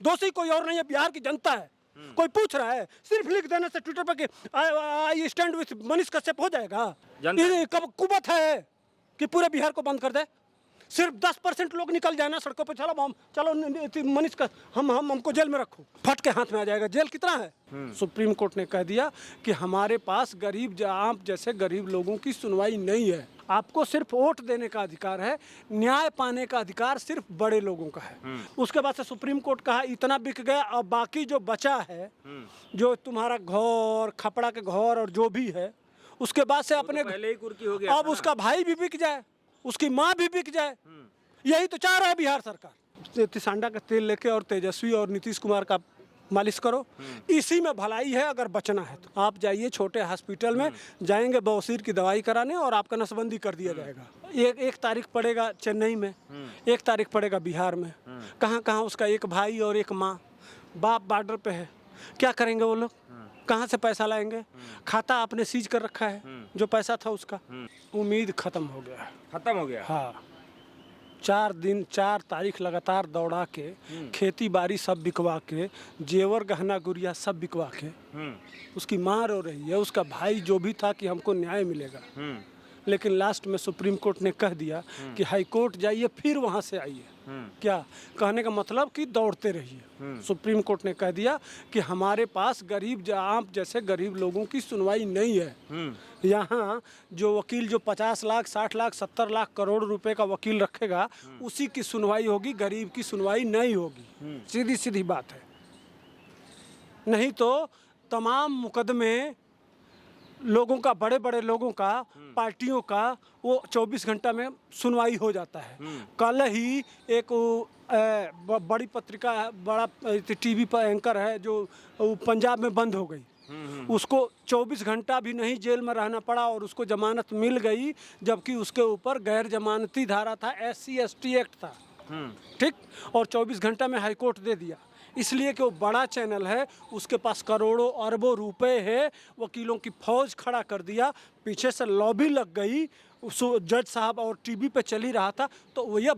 दोषी कोई और नहीं है, बिहार की जनता है। कोई पूछ रहा है सिर्फ लिख देने से ट्विटर पर कि I stand with Manish Kashyap हो जाएगा? ये कब कुबत है कि पूरे बिहार को बंद कर दे? सिर्फ 10% लोग निकल जाए ना सड़कों पे, चलो मनीष का हमको जेल में रखो, फट के हाथ में आ जाएगा। जेल कितना है? सुप्रीम कोर्ट ने कह दिया कि हमारे पास गरीब आप जैसे गरीब लोगों की सुनवाई नहीं है। आपको सिर्फ वोट देने का अधिकार है, न्याय पाने का अधिकार सिर्फ बड़े लोगों का है। उसके बाद से सुप्रीम कोर्ट कहा इतना बिक गया, अब बाकी जो बचा है, जो तुम्हारा घर खपड़ा के घर और जो भी है, उसके बाद से अपने पहले ही कुर्की हो गया, अब उसका भाई भी बिक जाए, उसकी माँ भी बिक जाए। यही तो चाह रहा है बिहार सरकार। तिसांडा का तेल लेके और तेजस्वी और नीतीश कुमार का मालिश करो, इसी में भलाई है। अगर बचना है तो आप जाइए छोटे हॉस्पिटल में, जाएंगे बवासीर की दवाई कराने और आपका नसबंदी कर दिया जाएगा। एक तारीख पड़ेगा चेन्नई में, 1 तारीख पड़ेगा बिहार में। कहाँ कहाँ उसका एक भाई और एक माँ, बाप बॉर्डर पे है, क्या करेंगे वो लोग? कहाँ से पैसा लाएंगे? खाता आपने सीज कर रखा है, जो पैसा था उसका। उम्मीद खत्म हो गया है। खत्म हो गया। हाँ, 4 तारीख लगातार दौड़ा के, खेती बाड़ी सब बिकवा के, जेवर गहना गुड़िया सब बिकवा के, उसकी माँ रो रही है, उसका भाई जो भी था कि हमको न्याय मिलेगा। लेकिन लास्ट में सुप्रीम कोर्ट ने कह दिया कि हाई कोर्ट जाइए फिर वहाँ से आइए। क्या कहने का मतलब कि दौड़ते रहिए। सुप्रीम कोर्ट ने कह दिया कि हमारे पास गरीब आप जैसे गरीब लोगों की सुनवाई नहीं है। यहाँ जो वकील जो 50 लाख 60 लाख 70 लाख करोड़ रुपए का वकील रखेगा, उसी की सुनवाई होगी, गरीब की सुनवाई नहीं होगी। सीधी सीधी बात है। नहीं तो तमाम मुकदमे लोगों का, बड़े बड़े लोगों का, पार्टियों का, वो 24 घंटा में सुनवाई हो जाता है। कल ही एक बड़ी पत्रिका, बड़ा टीवी पर एंकर है जो पंजाब में बंद हो गई, उसको 24 घंटा भी नहीं जेल में रहना पड़ा और उसको जमानत मिल गई, जबकि उसके ऊपर गैर जमानती धारा था, SC ST एक्ट था। ठीक, और 24 घंटा में हाईकोर्ट दे दिया, इसलिए कि वो बड़ा चैनल है, उसके पास करोड़ों अरबों रुपए है, वकीलों की फौज खड़ा कर दिया, पीछे से लॉबी लग गई, जज साहब और टीवी पे चल ही रहा था। तो यह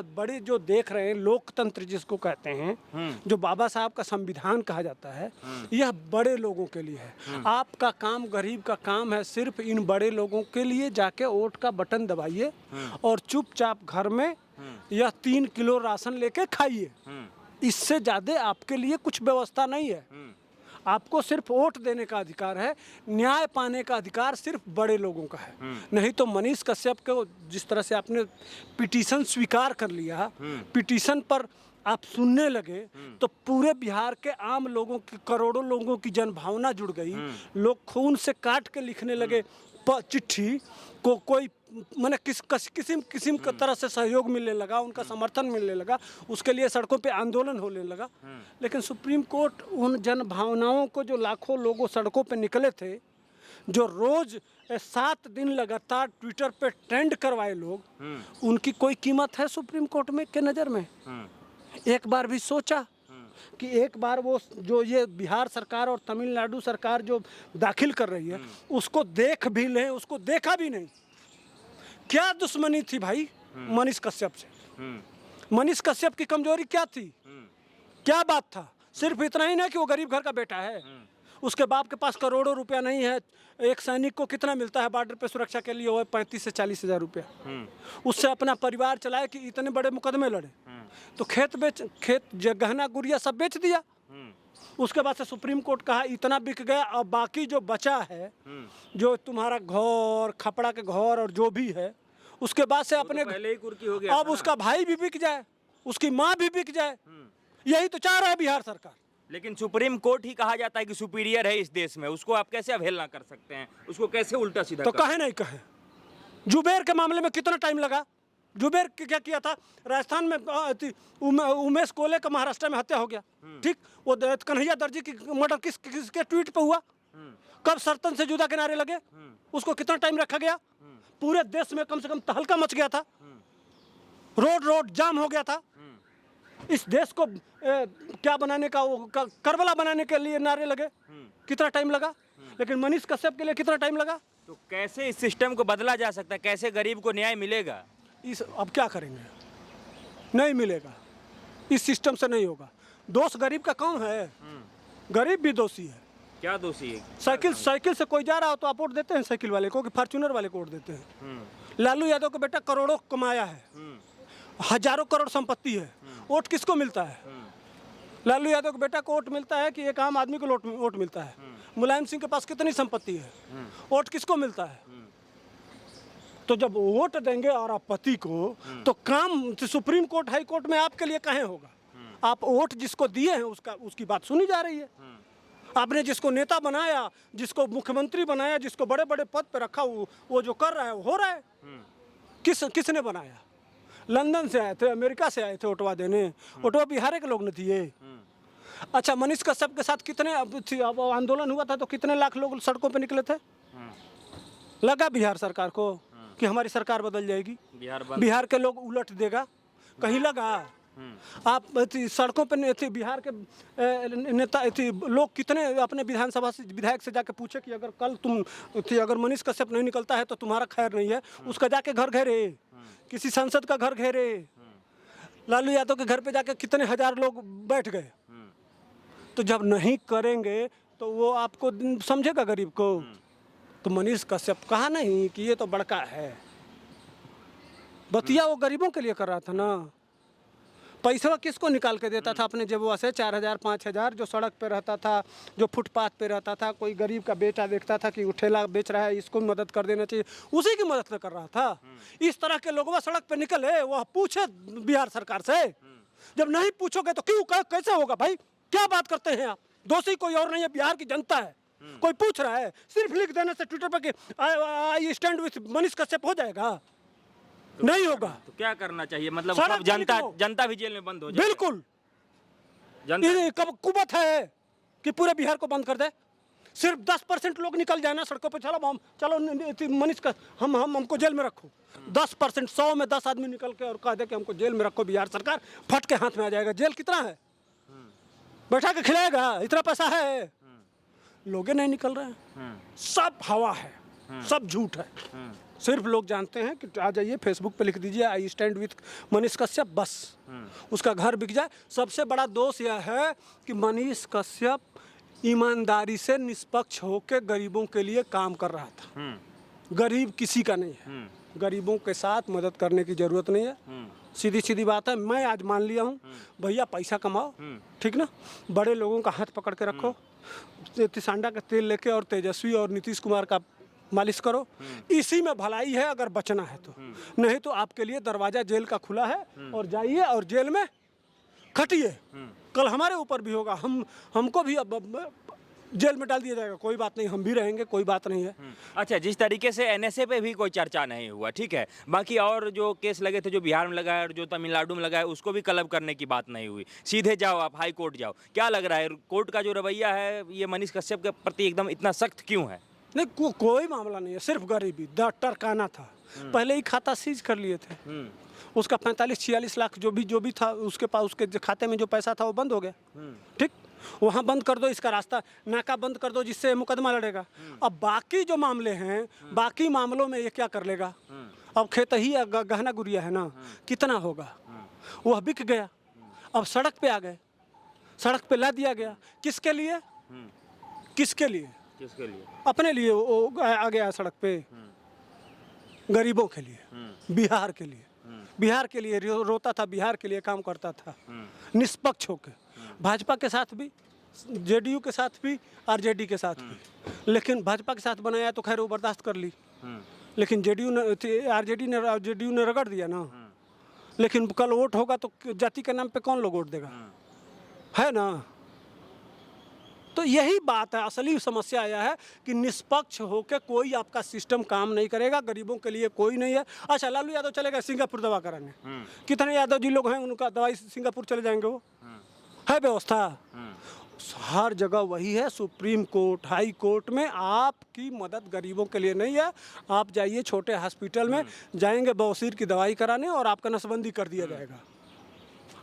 बड़े जो देख रहे हैं लोकतंत्र जिसको कहते हैं, जो बाबा साहब का संविधान कहा जाता है, यह बड़े लोगों के लिए है। आपका काम, गरीब का काम है सिर्फ इन बड़े लोगों के लिए जाके वोट का बटन दबाइए और चुपचाप घर में यह 3 किलो राशन लेके खाइए। इससे ज़्यादा आपके लिए कुछ व्यवस्था नहीं है। आपको सिर्फ वोट देने का अधिकार है, न्याय पाने का अधिकार सिर्फ बड़े लोगों का है। नहीं तो मनीष कश्यप को जिस तरह से आपने पिटीशन स्वीकार कर लिया, पिटीशन पर आप सुनने लगे, तो पूरे बिहार के आम लोगों की, करोड़ों लोगों की जनभावना जुड़ गई। लोग खून से काट के लिखने लगे चिट्ठी को, कोई मैंने किसी का तरह से सहयोग मिलने लगा, उनका समर्थन मिलने लगा, उसके लिए सड़कों पे आंदोलन होने लगा। लेकिन सुप्रीम कोर्ट उन जन भावनाओं को, जो लाखों लोगों सड़कों पे निकले थे, जो रोज 7 दिन लगातार ट्विटर पे ट्रेंड करवाए लोग, उनकी कोई कीमत है सुप्रीम कोर्ट में के नज़र में? एक बार भी सोचा कि एक बार वो जो ये बिहार सरकार और तमिलनाडु सरकार जो दाखिल कर रही है, उसको देख भी लें? उसको देखा भी नहीं। क्या दुश्मनी थी भाई मनीष कश्यप से? मनीष कश्यप की कमजोरी क्या थी? क्या बात था? सिर्फ इतना ही ना कि वो गरीब घर का बेटा है, उसके बाप के पास करोड़ों रुपया नहीं है। एक सैनिक को कितना मिलता है बॉर्डर पे सुरक्षा के लिए? वो 35 से 40 हज़ार रुपया। उससे अपना परिवार चलाए कि इतने बड़े मुकदमे लड़े। तो खेत गहना गुड़िया सब बेच दिया। उसके बाद से सुप्रीम कोर्ट कहा इतना बिक गया, अब बाकी जो बचा है, जो तुम्हारा घर खपड़ा के घर और जो भी है, उसके बाद से अपने पहले ही कुर्की हो गया, अब उसका भाई भी बिक जाए, उसकी माँ भी बिक जाए। यही तो चाह रहा है बिहार सरकार। लेकिन सुप्रीम कोर्ट ही कहा जाता है कि सुपीरियर है इस देश में, उसको आप कैसे अवहेलना कर सकते हैं? उसको कैसे उल्टा सीधा तो कहे नहीं कहे? जुबेर के मामले में कितना टाइम लगा? जुबेर क्या किया था? राजस्थान में उमेश कोले का महाराष्ट्र में हत्या हो गया। ठीक, वो कन्हैया दर्जी की मर्डर किसके ट्वीट पे हुआ? कब सरतन से जुदा के नारे लगे? उसको कितना टाइम रखा गया? पूरे देश में कम से कम तहलका मच गया था, रोड जाम हो गया था। इस देश को क्या बनाने का, करबला बनाने के लिए नारे लगे, कितना टाइम लगा? लेकिन मनीष कश्यप के लिए कितना टाइम लगा? तो कैसे इस सिस्टम को बदला जा सकता है? कैसे गरीब को न्याय मिलेगा? अब क्या करेंगे? नहीं मिलेगा। इस सिस्टम से नहीं होगा। दोष गरीब का कौन है? गरीब भी दोषी है। क्या दोषी है? साइकिल से कोई जा रहा हो तो आप वोट देते हैं साइकिल वाले को कि फॉर्च्यूनर वाले को वोट देते हैं? लालू यादव का बेटा करोड़ों कमाया है, हजारों करोड़ संपत्ति है, वोट किसको मिलता है? लालू यादव के बेटा को वोट मिलता है कि एक आम आदमी को वोट मिलता है? मुलायम सिंह के पास कितनी संपत्ति है, वोट किसको मिलता है? तो जब वोट देंगे और आपत्ति को, तो काम सुप्रीम कोर्ट हाई कोर्ट में आपके लिए कहाँ होगा? आप वोट जिसको दिए हैं उसकी बात सुनी जा रही है। आपने जिसको नेता बनाया, जिसको मुख्यमंत्री बनाया, जिसको बड़े बड़े पद पे रखा, वो जो कर रहा है वो हो रहा है। किसने बनाया? लंदन से आए थे, अमेरिका से आए थे वोटवा देने, वोटवा बिहार के लोग न दिए। अच्छा, मनीष कश्यप के साथ कितने अब आंदोलन हुआ था तो कितने लाख लोग सड़कों पे निकले थे? लगा बिहार सरकार को कि हमारी सरकार बदल जाएगी, बिहार के लोग उलट देगा, कहीं लगा? आप सड़कों पे बिहार के नेता लोग कितने अपने विधानसभा से विधायक से जाके पूछे कि अगर कल अगर मनीष कश्यप नहीं निकलता है तो तुम्हारा खैर नहीं है, उसका जाके घर घेरे, किसी सांसद का घर घेरे, लालू यादव के घर पे जाके कितने हजार लोग बैठ गए। तो जब नहीं करेंगे तो वो आपको समझेगा गरीब को? तो मनीष कश्यप कहा नहीं कि ये तो बड़का है, बतिया वो गरीबों के लिए कर रहा था ना। पैसा किसको निकाल के देता था अपने जेबुआ से? 4,000 5,000 जो सड़क पे रहता था, जो फुटपाथ पे रहता था, कोई गरीब का बेटा देखता था कि ठेला बेच रहा है, इसको मदद कर देना चाहिए, उसी की मदद कर रहा था। इस तरह के लोग सड़क पे निकले, वह पूछे बिहार सरकार से। जब नहीं पूछोगे तो क्यों, कैसे होगा भाई? क्या बात करते हैं आप? दोषी कोई और नहीं है, बिहार की जनता है। कोई पूछ रहा है, सिर्फ लिख देने से ट्विटर पर कि I stand with Manish Kashyap हो जाएगा? नहीं होगा। तो क्या करना चाहिए? मतलब सब जनता भी जेल में बंद हो जाए? बिल्कुल। ये कब कुबत है कि पूरे बिहार को बंद कर दे? सिर्फ 10% लोग निकल जाए ना सड़कों पे, चलो मनीष का हमको जेल में रखो। 10%, 100 में 10 आदमी निकल के और कह दे कि हमको जेल में रखो, बिहार सरकार फट के हाथ में आ जाएगा। जेल कितना है? बैठा के खिलाएगा, इतना पैसा है। लोग नहीं निकल रहे हैं, सब हवा है, सब झूठ है। सिर्फ लोग जानते हैं कि आ जाइए फेसबुक पे लिख दीजिए I stand with Manish Kashyap, बस उसका घर बिक जाए। सबसे बड़ा दोष यह है कि मनीष कश्यप ईमानदारी से निष्पक्ष होकर गरीबों के लिए काम कर रहा था। गरीब किसी का नहीं है, गरीबों के साथ मदद करने की जरूरत नहीं है। सीधी सीधी बात है। मैं आज मान लिया हूँ भैया पैसा कमाओ, ठीक ना, बड़े लोगों का हाथ पकड़ के रखो, सांडा का तेल लेके और तेजस्वी और नीतीश कुमार का मालिश करो, इसी में भलाई है अगर बचना है तो। नहीं तो आपके लिए दरवाजा जेल का खुला है, और जाइए और जेल में खटिए। कल हमारे ऊपर भी होगा, हमको भी अब जेल में डाल दिया जाएगा, कोई बात नहीं, हम भी रहेंगे, कोई बात नहीं है। अच्छा, जिस तरीके से एनएसए पे भी कोई चर्चा नहीं हुआ, ठीक है, बाकी और जो केस लगे थे, जो बिहार में लगा है और जो तमिलनाडु में लगा है, उसको भी क्लब करने की बात नहीं हुई। सीधे जाओ आप हाई कोर्ट जाओ। क्या लग रहा है कोर्ट का जो रवैया है ये मनीष कश्यप के प्रति एकदम इतना सख्त क्यों है? नहीं, कोई मामला नहीं है, सिर्फ गरीबी टरकाना था। पहले ही खाता सीज कर लिए थे, उसका 45-46 लाख जो भी था उसके पास, उसके खाते में जो पैसा था वो बंद हो गया। ठीक, वहाँ बंद कर दो, इसका रास्ता नाका बंद कर दो, जिससे मुकदमा लड़ेगा। अब बाकी जो मामले हैं, बाकी मामलों में ये क्या कर लेगा? अब खेत ही गहना गुड़िया है ना, कितना होगा? वह बिक गया, अब सड़क पे आ गए, सड़क पे ला दिया गया। किसके लिए? किसके लिए? किसके लिए? अपने लिए वो आ गया सड़क पे, गरीबों के लिए, बिहार के लिए, बिहार के लिए रोता था, बिहार के लिए काम करता था निष्पक्ष होकर। भाजपा के साथ भी, जेडीयू के साथ भी, आरजेडी के साथ भी। लेकिन भाजपा के साथ बनाया तो खैर वो बर्दाश्त कर ली, लेकिन आरजेडी ने रगड़ दिया ना। लेकिन कल वोट होगा तो जाति के नाम पे कौन लोग वोट देगा? है ना। तो यही बात है, असली समस्या यह है कि निष्पक्ष होकर कोई आपका सिस्टम काम नहीं करेगा, गरीबों के लिए कोई नहीं है। अच्छा, लालू यादव चले गए सिंगापुर दवा कराने, कितने यादव जी लोग हैं उनका दवाई सिंगापुर चले जाएंगे, वो है व्यवस्था। हर जगह वही है, सुप्रीम कोर्ट, हाई कोर्ट में आपकी मदद गरीबों के लिए नहीं है। आप जाइए छोटे हॉस्पिटल में, जाएंगे बवासीर की दवाई कराने और आपका नसबंदी कर दिया जाएगा।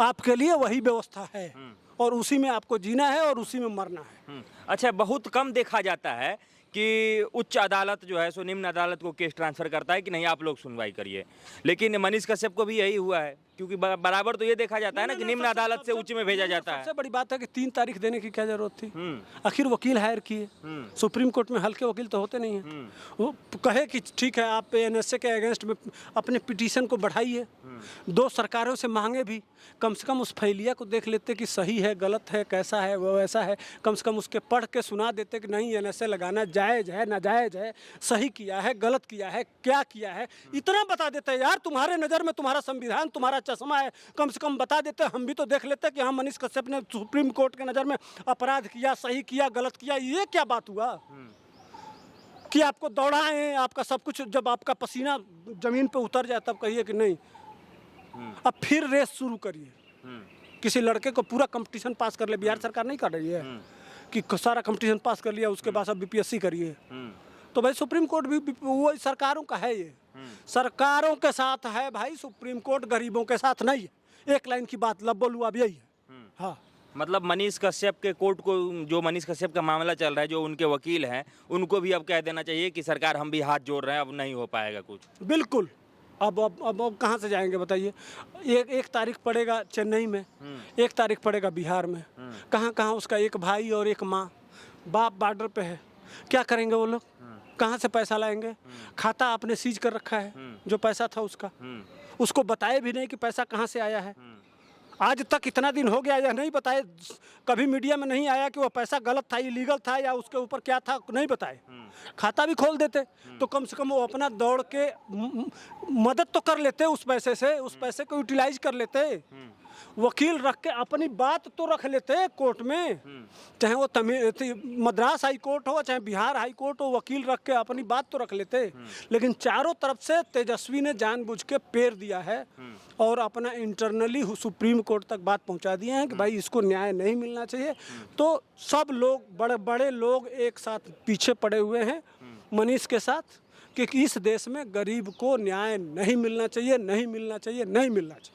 आपके लिए वही व्यवस्था है और उसी में आपको जीना है और उसी में मरना है। अच्छा, बहुत कम देखा जाता है कि उच्च अदालत जो है सो निम्न अदालत को केस ट्रांसफर करता है कि नहीं आप लोग सुनवाई करिए, लेकिन मनीष कश्यप को भी यही हुआ है। क्योंकि बराबर तो ये देखा जाता है ना कि निम्न अदालत से उच्च में भेजा जाता है। सबसे बड़ी बात है कि 3 तारीख देने की क्या जरूरत थी? आखिर वकील हायर किए, सुप्रीम कोर्ट में हल्के वकील तो होते नहीं हैं। वो कहे कि ठीक है आप एनएसए के अगेंस्ट में अपने पिटीशन को बढ़ाइए, 2 सरकारों से मांगे भी, कम से कम उस फैलिया को देख लेते कि सही है गलत है कैसा है वो ऐसा है, कम से कम उसके पढ़ के सुना देते कि नहीं एनएसए लगाना जायज़ है नाजायज़ है, सही किया है गलत किया है क्या किया है, इतना बता देते यार। तुम्हारे नज़र में तुम्हारा संविधान तुम्हारा चश्मा है, कम से कम बता देते, हम भी तो देख लेते कि हाँ मनीष कश्यप ने सुप्रीम कोर्ट के नज़र में अपराध किया, सही किया गलत किया। ये क्या बात हुआ कि आपको दौड़ाएं, आपका सब कुछ, जब आपका पसीना ज़मीन पे उतर जाए तब कहिए कि नहीं अब फिर रेस शुरू करिए। किसी लड़के को पूरा कंपटीशन पास कर ले, बिहार सरकार नहीं कर रही है कि सारा कंपटीशन पास कर लिया उसके बाद अब बीपीएससी करिए। तो भाई सुप्रीम कोर्ट भी वो सरकारों का है, ये सरकारों के साथ है भाई, सुप्रीम कोर्ट गरीबों के साथ नहीं है। एक लाइन की बात बोलूँ अब यही है। हाँ मतलब मनीष कश्यप के कोर्ट को, जो मनीष कश्यप का मामला चल रहा है, जो उनके वकील हैं, उनको भी अब कह देना चाहिए कि सरकार हम भी हाथ जोड़ रहे हैं, अब नहीं हो पाएगा कुछ। बिल्कुल। अब कहाँ से जाएंगे बताइए? एक तारीख पड़ेगा चेन्नई में, 1 तारीख पड़ेगा बिहार में, कहाँ उसका एक भाई और एक माँ, बाप बॉर्डर पे है, क्या करेंगे वो लोग? कहाँ से पैसा लाएंगे? खाता आपने सीज कर रखा है, जो पैसा था उसका, उसको बताए भी नहीं कि पैसा कहाँ से आया है। आज तक इतना दिन हो गया, यह नहीं बताए, कभी मीडिया में नहीं आया कि वो पैसा गलत था, इलीगल था या उसके ऊपर क्या था, नहीं बताए। खाता भी खोल देते तो कम से कम वो अपना दौड़ के मदद तो कर लेते, उस पैसे से, उस पैसे को यूटिलाइज कर लेते, वकील रख के अपनी बात तो रख लेते कोर्ट में, चाहे वो मद्रास हाई कोर्ट हो चाहे बिहार हाई कोर्ट हो, वकील रख के अपनी बात तो रख लेते। लेकिन चारों तरफ से तेजस्वी ने जानबूझ के पेर दिया है और अपना इंटरनली सुप्रीम कोर्ट तक बात पहुंचा दिए हैं कि भाई इसको न्याय नहीं मिलना चाहिए। तो सब लोग, बड़े बड़े लोग एक साथ पीछे पड़े हुए हैं मनीष के साथ कि इस देश में गरीब को न्याय नहीं मिलना चाहिए, नहीं मिलना चाहिए, नहीं मिलना चाहिए।